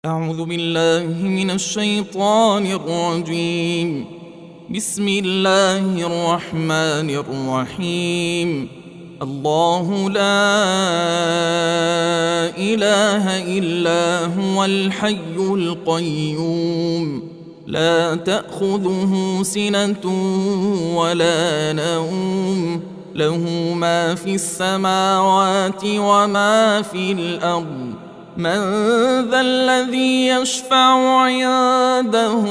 أعوذ بالله من الشيطان الرجيم. بسم الله الرحمن الرحيم. الله لا إله إلا هو الحي القيوم، لا تأخذه سنة ولا نوم، له ما في السماوات وما في الأرض. من ذا الذي يشفع عنده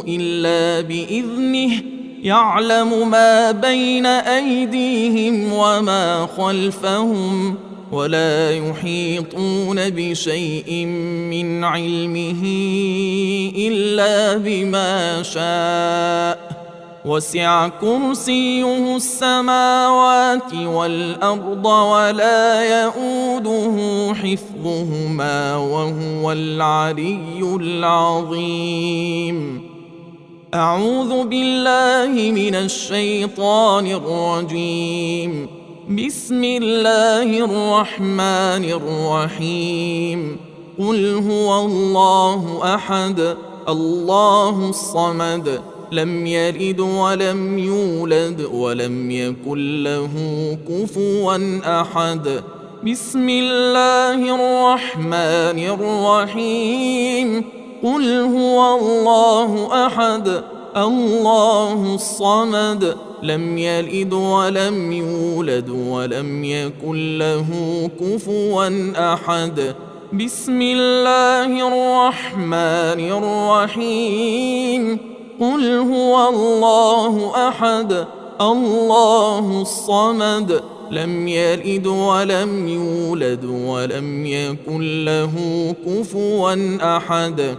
إلا بإذنه، يعلم ما بين أيديهم وما خلفهم، ولا يحيطون بشيء من علمه إلا بما شاء. وسع كرسيه السماوات والأرض ولا يؤوده حفظهما وهو العلي العظيم. أعوذ بالله من الشيطان الرجيم. بسم الله الرحمن الرحيم. قل هو الله أحد الله الصمد، لم يلد ولم يولد ولم يكن له كفوا أحد. بسم الله الرحمن الرحيم. قل هو الله أحد الله الصمد، لم يلد ولم يولد ولم يكن له كفوا أحد. بسم الله الرحمن الرحيم. قل هو الله أحد الله الصمد، لم يلد ولم يولد ولم يكن له كفوا أحد.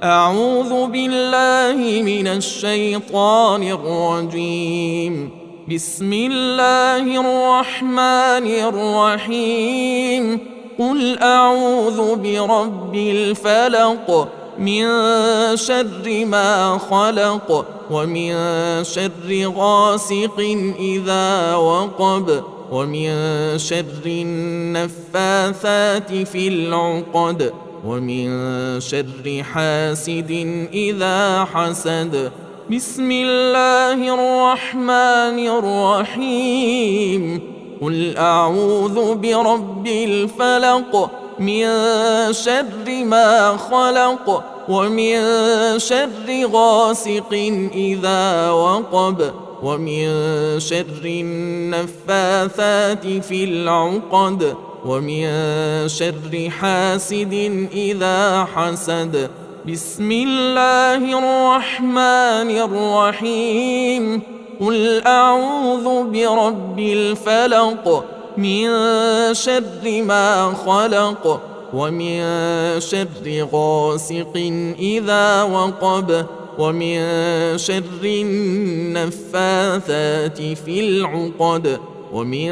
أعوذ بالله من الشيطان الرجيم. بسم الله الرحمن الرحيم. قل أعوذ برب الفلق، من شر ما خلق، ومن شر غاسق إذا وقب، ومن شر النفاثات في العقد، ومن شر حاسد إذا حسد. بسم الله الرحمن الرحيم. قل أعوذ برب الفلق، من شر ما خلق، ومن شر غاسق إذا وقب، ومن شر النفاثات في العقد، ومن شر حاسد إذا حسد. بسم الله الرحمن الرحيم. قل أعوذ برب الفلق، من شر ما خلق، ومن شر غاسق إذا وقب، ومن شر النفاثات في العقد، ومن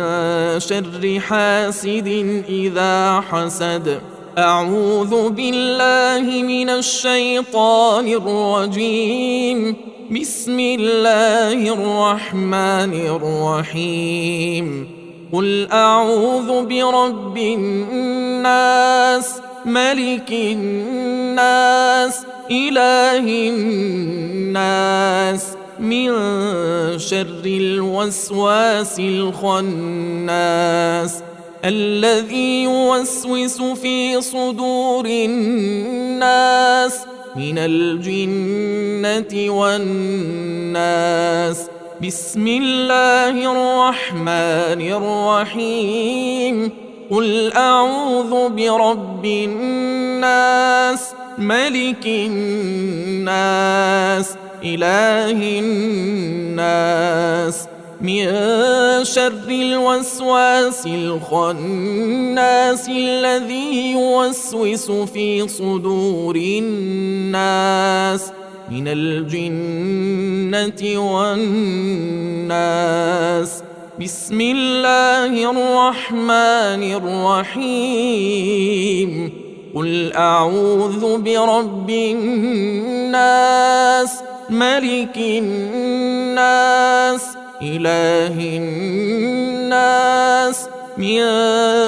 شر حاسد إذا حسد. أعوذ بالله من الشيطان الرجيم. بسم الله الرحمن الرحيم. قل أعوذ برب الناس، ملك الناس، إله الناس، من شر الوسواس الخناس، الذي يوسوس في صدور الناس من الجنة والناس. بسم الله الرحمن الرحيم. قل أعوذ برب الناس، ملك الناس، إله الناس، من شر الوسواس الخناس، الذي يوسوس في صدور الناس من الجنة والناس. بسم الله الرحمن الرحيم. قل أعوذ برب الناس، ملك الناس، إله الناس، من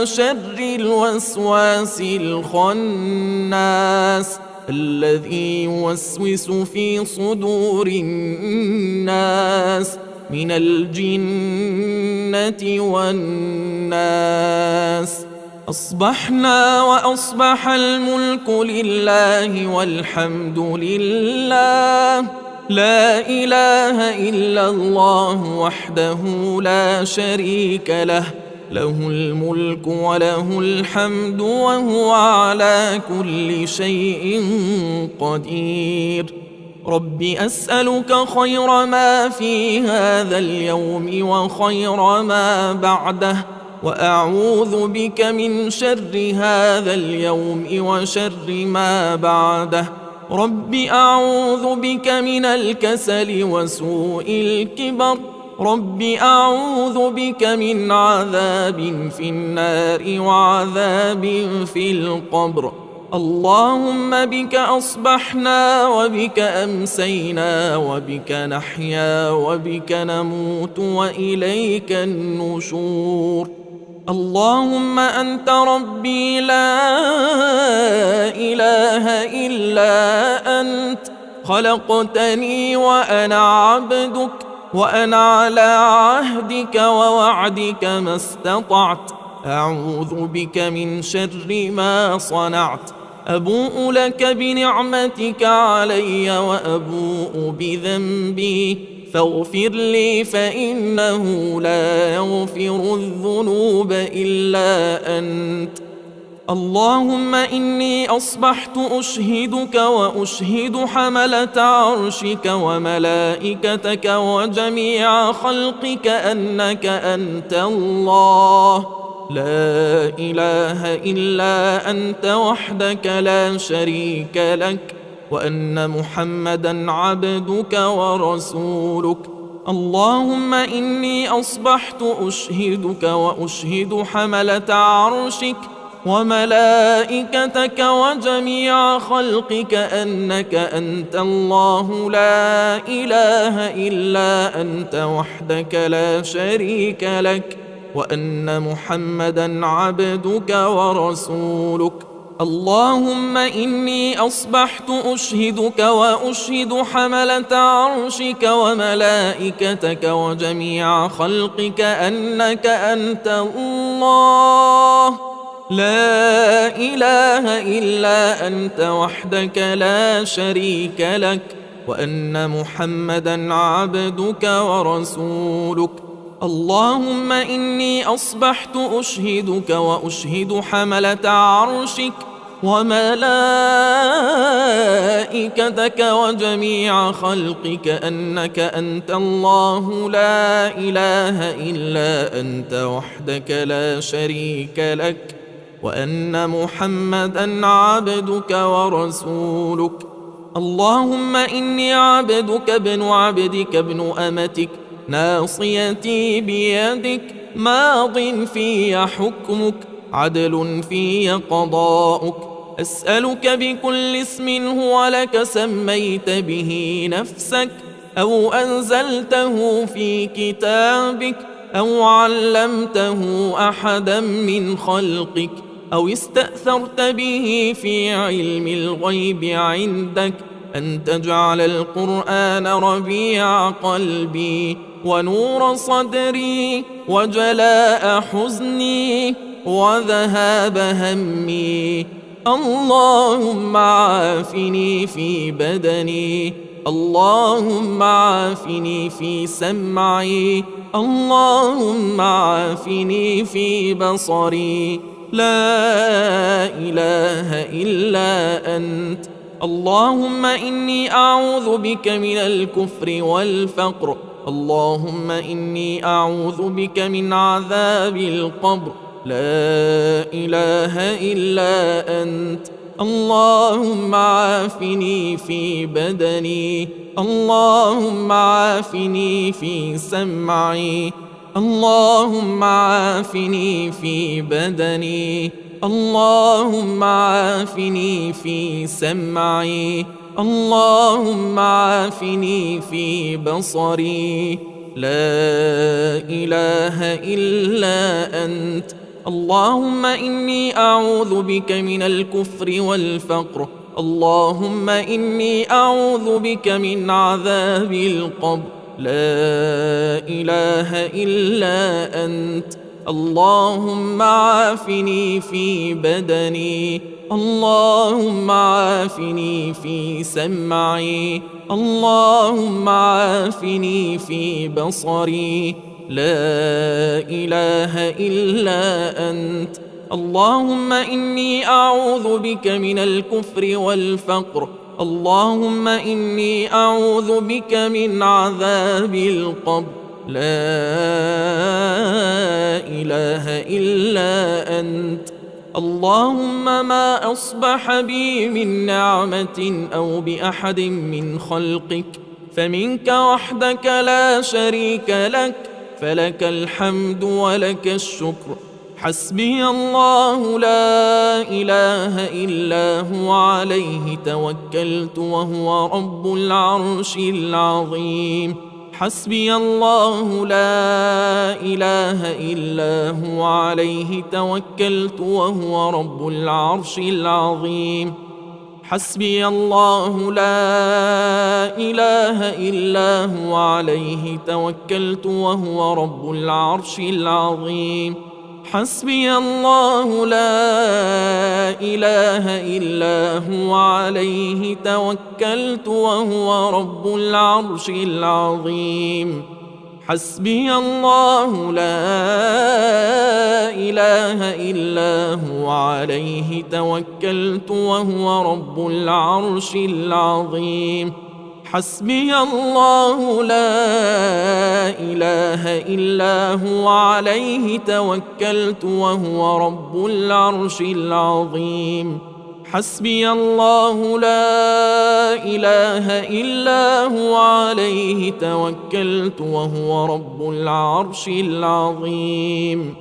شر الوسواس الخناس الذي يوسوس في صدور الناس من الجنة والناس. أصبحنا وأصبح الملك لله والحمد لله، لا إله إلا الله وحده لا شريك له، له الملك وله الحمد وهو على كل شيء قدير. رب أسألك خير ما في هذا اليوم وخير ما بعده، وأعوذ بك من شر هذا اليوم وشر ما بعده. رب أعوذ بك من الكسل وسوء الكبر، رب أعوذ بك من عذاب في النار وعذاب في القبر. اللهم بك أصبحنا وبك أمسينا وبك نحيا وبك نموت وإليك النشور. اللهم أنت ربي لا إله إلا أنت، خلقتني وأنا عبدك، وأنا على عهدك ووعدك ما استطعت. أعوذ بك من شر ما صنعت. أبوء لك بنعمتك علي وأبوء بذنبي، فاغفر لي فإنه لا يغفر الذنوب إلا أنت. اللهم إني أصبحت أشهدك وأشهد حملة عرشك وملائكتك وجميع خلقك أنك أنت الله، لا إله إلا أنت وحدك لا شريك لك، وأن محمدًا عبدك ورسولك. اللهم إني أصبحت أشهدك وأشهد حملة عرشك وملائكتك وجميع خلقك أنك أنت الله، لا إله إلا أنت وحدك لا شريك لك، وأن محمدًا عبدك ورسولك. اللهم إني أصبحت أشهدك وأشهد حملة عرشك وملائكتك وجميع خلقك أنك أنت الله، لا إله إلا أنت وحدك لا شريك لك، وأن محمدًا عبدك ورسولك. اللهم إني أصبحت أشهدك وأشهد حملة عرشك وملائكتك وجميع خلقك أنك أنت الله، لا إله إلا أنت وحدك لا شريك لك، وأن محمدًا عبدك ورسولك. اللهم إني عبدك ابن عبدك ابن أمتك، ناصيتي بيدك، ماض في حكمك، عدل في قضاؤك. أسألك بكل اسم هو لك سميت به نفسك، أو أنزلته في كتابك، أو علمته أحدا من خلقك، أو استأثرت به في علم الغيب عندك، أن تجعل القرآن ربيع قلبي ونور صدري وجلاء حزني وذهاب همي. اللهم عافني في بدني، اللهم عافني في سمعي، اللهم عافني في بصري، لا إله إلا أنت. اللهم إني أعوذ بك من الكفر والفقر، اللهم إني أعوذ بك من عذاب القبر، لا إله إلا أنت. اللهم عافني في بدني، اللهم عافني في سمعي، اللهم عافني في بدني، اللهم عافني في سمعي، اللهم عافني في بصري، لا إله إلا أنت. اللهم إني أعوذ بك من الكفر والفقر. اللهم إني أعوذ بك من عذاب القبر. لا إله إلا أنت. اللهم عافني في بدني. اللهم عافني في سمعي. اللهم عافني في بصري. لا إله إلا أنت. اللهم إني أعوذ بك من الكفر والفقر. اللهم إني أعوذ بك من عذاب القبر. لا إله إلا أنت. اللهم ما أصبح بي من نعمة أو بأحد من خلقك فمنك وحدك لا شريك لك، فلك الحمد ولك الشكر. حسبي الله لا إله إلا هو عليه توكلت وهو رب العرش العظيم. حسبي الله لا إله إلا هو عليه توكلت وهو رب العرش العظيم. حسبي الله لا إله إلا هو عليه توكلت وهو رب العرش العظيم. حسبي الله لا إله إلا هو عليه توكلت وهو رب العرش العظيم. حسبي الله لا إله إلا هو عليه توكلت وهو رب العرش العظيم. حسبي الله لا إله إلا هو عليه توكلت وهو رب العرش العظيم. حسبي الله لا إله إلا هو عليه توكلت وهو رب العرش العظيم.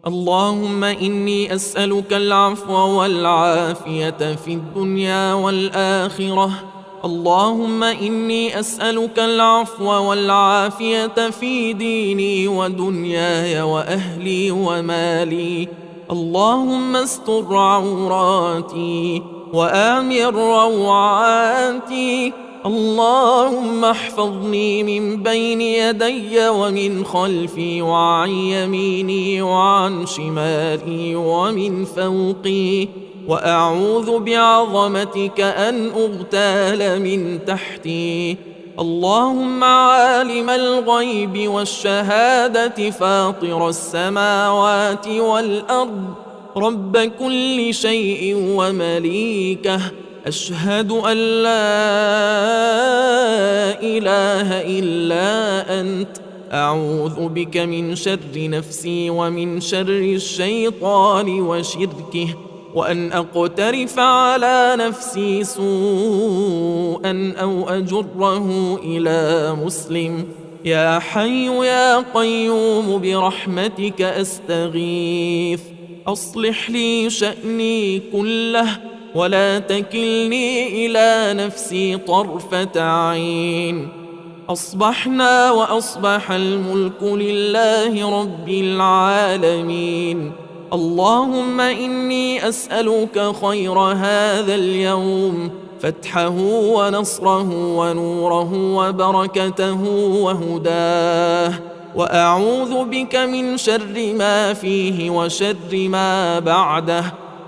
اللهم إني أسألك العفو والعافية في الدنيا والآخرة. اللهم إني أسألك العفو والعافية في ديني ودنياي وأهلي ومالي. اللهم استر عوراتي وآمن روعاتي. اللهم احفظني من بين يدي ومن خلفي وعن يميني وعن شمالي ومن فوقي، وأعوذ بعظمتك أن أغتال من تحتي. اللهم عالم الغيب والشهادة فاطر السماوات والأرض رب كل شيء ومليكه، أشهد أن لا إله إلا أنت. أعوذ بك من شر نفسي ومن شر الشيطان وشركه، وأن أقترف على نفسي سوءا أو أجره إلى مسلم. يا حي يا قيوم برحمتك أستغيث. أصلح لي شأني كله ولا تكلني إلى نفسي طرفة عين. أصبحنا وأصبح الملك لله رب العالمين. اللهم إني أسألك خير هذا اليوم، فتحه ونصره ونوره وبركته وهداه، وأعوذ بك من شر ما فيه وشر ما بعده.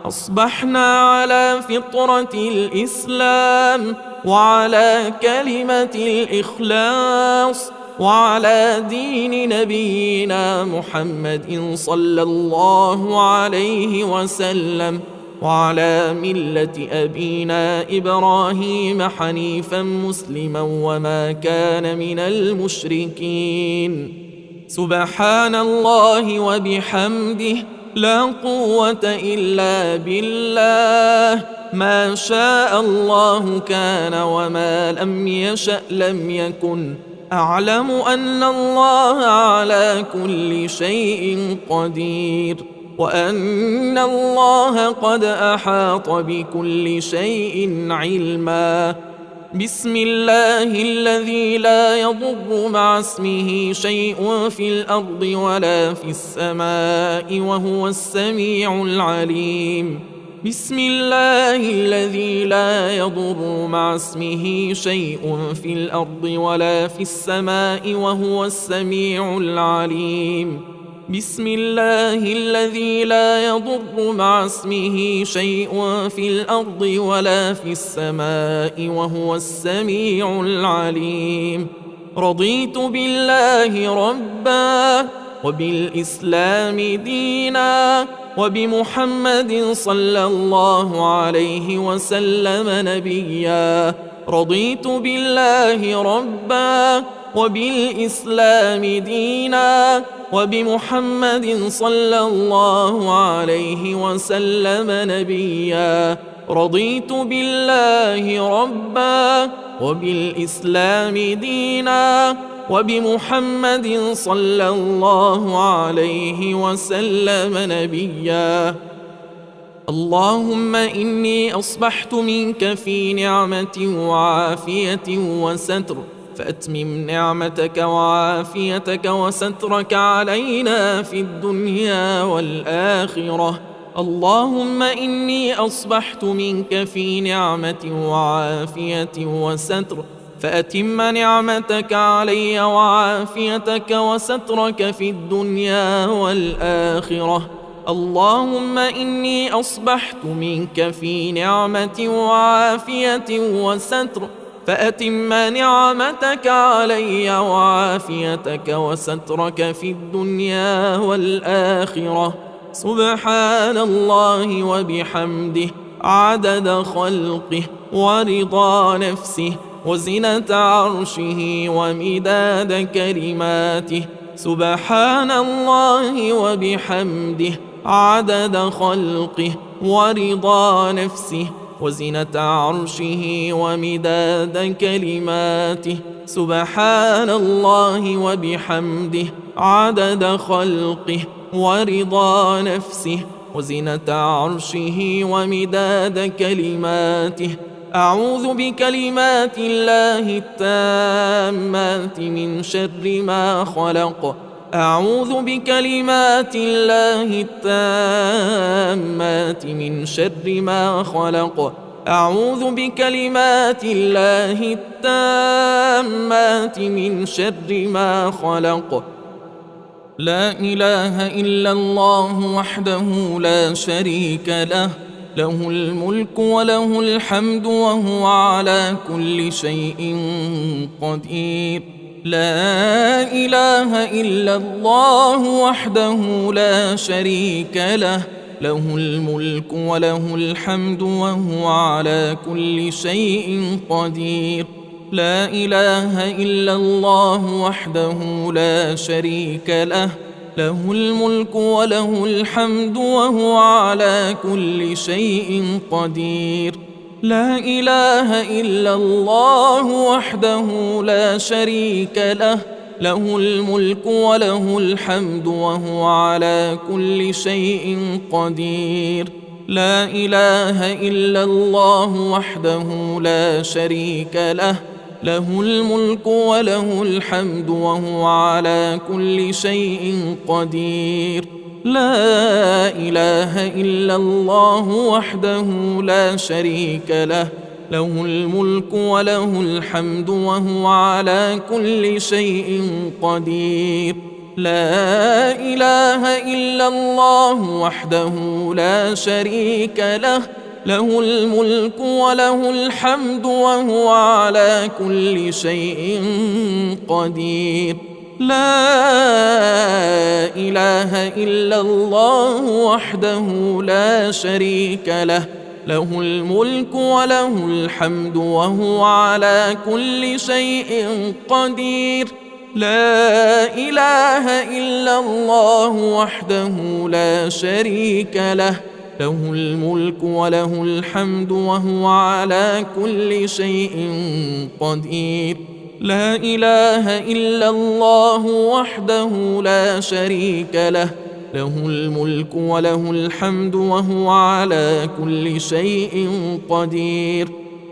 أصبحنا على فطرة الإسلام وعلى كلمة الإخلاص وعلى دين نبينا محمد صلى الله عليه وسلم، وعلى ملة أبينا إبراهيم حنيفا مسلما وما كان من المشركين. سبحان الله وبحمده، لا قوة إلا بالله. ما شاء الله كان وما لم يشأ لم يكن. أعلم أن الله على كل شيء قدير، وأن الله قد أحاط بكل شيء علما. بسم الله الذي لا يضر مع اسمه شيء في الأرض ولا في السماء وهو السميع العليم. بسم الله الذي لا يضر مع اسمه شيء في الأرض ولا في السماء وهو السميع العليم. بسم الله الذي لا يضر مع اسمه شيء في الأرض ولا في السماء وهو السميع العليم. رضيت بالله ربا وبالإسلام دينا وبمحمد صلى الله عليه وسلم نبيا. رضيت بالله ربا وبالإسلام دينا وبمحمد صلى الله عليه وسلم نبيا. رضيت بالله ربا وبالإسلام دينا وبمحمد صلى الله عليه وسلم نبيا. اللهم إني أصبحت منك في نعمة وعافية وستر، فأتمم نعمتك وعافيتك وسترك علينا في الدنيا والآخرة. اللهم إني أصبحت منك في نعمة وعافية وستر، فأتم نعمتك علي وعافيتك وسترك في الدنيا والآخرة. اللهم إني أصبحت منك في نعمة وعافية وستر، فأتم نعمتك علي وعافيتك وسترك في الدنيا والآخرة. سبحان الله وبحمده عدد خلقه ورضا نفسه وزنة عرشه ومداد كلماته. سبحان الله وبحمده عدد خلقه ورضا نفسه وزنة عرشه ومداد كلماته. سبحان الله وبحمده عدد خلقه ورضا نفسه وزنة عرشه ومداد كلماته. أعوذ بكلمات الله التامات من شر ما خلق. أعوذ بكلمات الله التامات من شر ما خلق. أعوذ بكلمات الله التامات من شر ما خلق. لا إله إلا الله وحده لا شريك له، له الملك وله الحمد وهو على كل شيء قدير. لا إله إلا الله وحده لا شريك له، له الملك وله الحمد وهو على كل شيء قدير. لا إله إلا الله وحده لا شريك له، له الملك وله الحمد وهو على كل شيء قدير. لا إله إلا الله وحده لا شريك له، له الملك وله الحمد وهو على كل شيء قدير. لا إله إلا الله وحده لا شريك له، له الملك وله الحمد وهو على كل شيء قدير. لا إله إلا الله وحده لا شريك له، له الملك وله الحمد وهو على كل شيء قدير. لا إله إلا الله وحده لا شريك له، له الملك وله الحمد وهو على كل شيء قدير. لا إله إلا الله وحده لا شريك له، له الملك وله الحمد وهو على كل شيء قدير. لا إله إلا الله وحده لا شريك له، له الملك وله الحمد وهو على كل شيء قدير. لا إله إلا الله وحده لا شريك له، له الملك وله الحمد وهو على كل شيء قدير.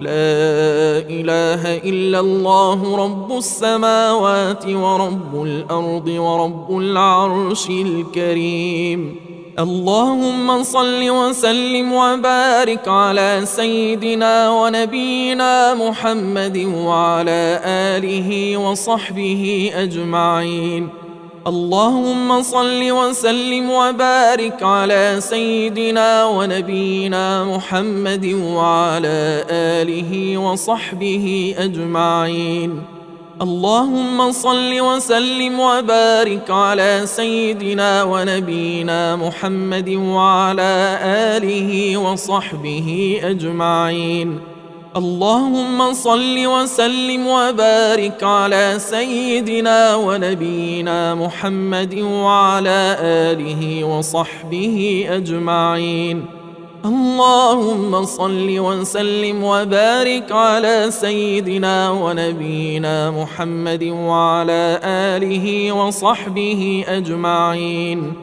لا إله إلا الله رب السماوات ورب الأرض ورب العرش الكريم. اللهم صل وسلم وبارك على سيدنا ونبينا محمد وعلى آله وصحبه أجمعين. اللهم صل وسلم وبارك على سيدنا ونبينا محمد وعلى آله وصحبه أجمعين. اللهم صل وسلم وبارك على سيدنا ونبينا محمد وعلى آله وصحبه أجمعين. اللهم صل وسلم وبارك على سيدنا ونبينا محمد وعلى آله وصحبه أجمعين. اللهم صل وسلم وبارك على سيدنا ونبينا محمد وعلى آله وصحبه أجمعين.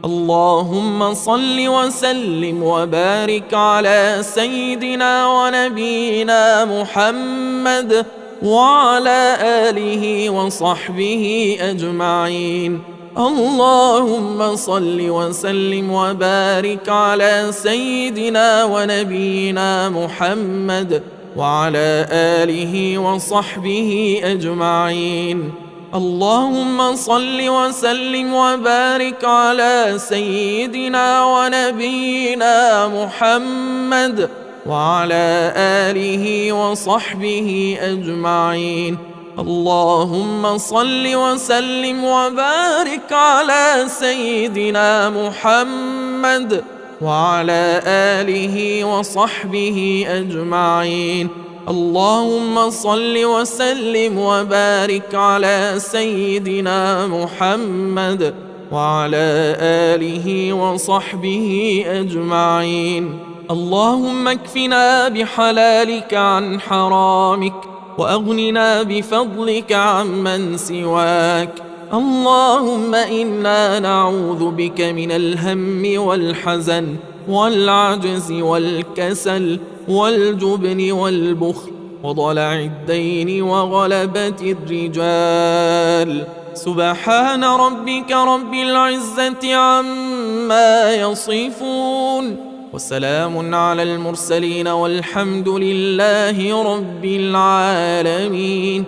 اللهم صل وسلم وبارك على سيدنا ونبينا محمد وعلى آله وصحبه أجمعين. اللهم صل وسلم وبارك على سيدنا ونبينا محمد وعلى آله وصحبه أجمعين. اللهم صل وسلم وبارك على سيدنا ونبينا محمد وعلى آله وصحبه أجمعين. اللهم صل وسلم وبارك على سيدنا محمد وعلى آله وصحبه أجمعين. اللهم صل وسلم وبارك على سيدنا محمد وعلى آله وصحبه أجمعين. اللهم اكفنا بحلالك عن حرامك وأغننا بفضلك عمن سواك. اللهم إنا نعوذ بك من الهم والحزن والعجز والكسل والجبن والبخل وضلع الدين وغلبة الرجال. سبحان ربك رب العزة عما يصفون وسلام على المرسلين والحمد لله رب العالمين.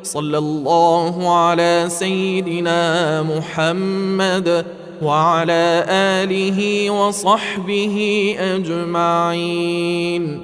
صلى الله على سيدنا محمد وعلى آله وصحبه أجمعين.